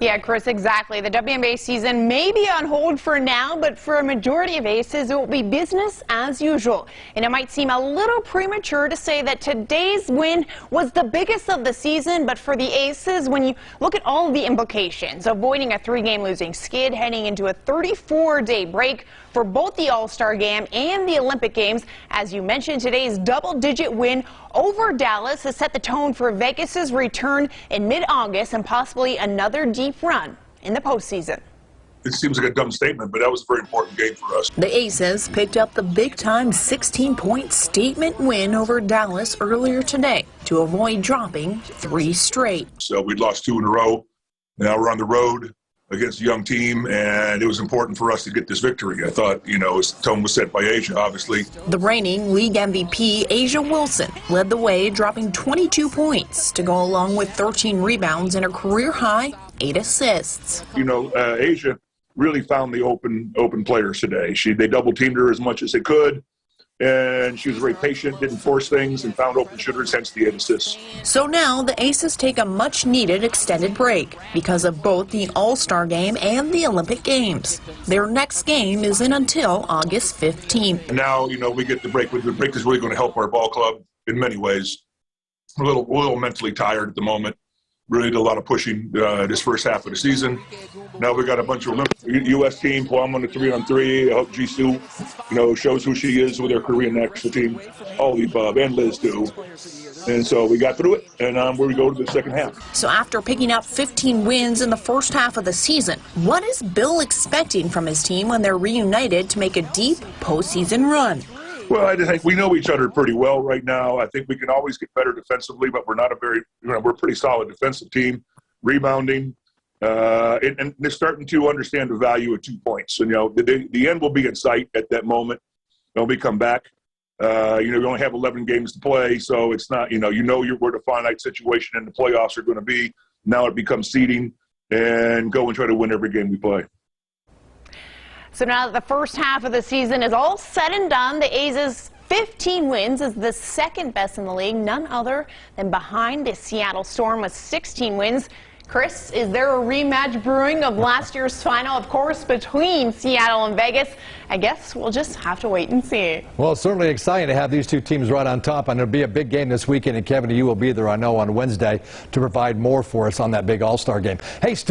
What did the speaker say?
Yeah, Chris, exactly. The WNBA season may be on hold for now, but for a majority of Aces, it will be business as usual. And it might seem a little premature to say that today's win was the biggest of the season, but for the Aces, when you look at all of the implications, avoiding a 3-game losing skid, heading into a 34-day break for both the All-Star Game and the Olympic Games, as you mentioned, today's double-digit win over Dallas has set the tone for Vegas's return in mid-August and possibly another deep run in the postseason. It seems like a dumb statement, but that was a very important game for us. The Aces picked up the big-time 16-point statement win over Dallas earlier today to avoid dropping 3 straight. So we'd lost 2 in a row. Now we're on the road against a young team, and it was important for us to get this victory. I thought, the tone was set by Asia, obviously. The reigning league MVP, Asia Wilson, led the way, dropping 22 points to go along with 13 rebounds and a career-high 8 assists. Asia really found the open players today. They double-teamed her as much as they could, and she was very patient, didn't force things, and found open shooters, hence the 8 assists. So now the Aces take a much-needed extended break because of both the All-Star Game and the Olympic Games. Their next game isn't until August 15th. Now, we get the break. The break is really going to help our ball club in many ways. We're a little mentally tired at the moment. Really did a lot of pushing this first half of the season. Now we got a bunch of U.S. team, Plum on the 3-on-3. I hope Jisoo, shows who she is with her Korean national team. All the above, and Liz too. And so we got through it, and where we go to the second half. So after picking up 15 wins in the first half of the season, what is Bill expecting from his team when they're reunited to make a deep postseason run? Well, I think we know each other pretty well right now. I think we can always get better defensively, but we're not we're a pretty solid defensive team, rebounding, and they're starting to understand the value of 2 points. And, the end will be in sight at that moment when we come back. We only have 11 games to play, so it's not, where the finite situation and the playoffs are going to be. Now it becomes seeding and go and try to win every game we play. So now that the first half of the season is all said and done, the A's 15 wins is the second best in the league, none other than behind the Seattle Storm with 16 wins. Chris, is there a rematch brewing of last year's final, of course, between Seattle and Vegas? I guess we'll just have to wait and see. Well, it's certainly exciting to have these 2 teams right on top, and it'll be a big game this weekend. And Kevin, you will be there, I know, on Wednesday to provide more for us on that big All-Star game. Hey, still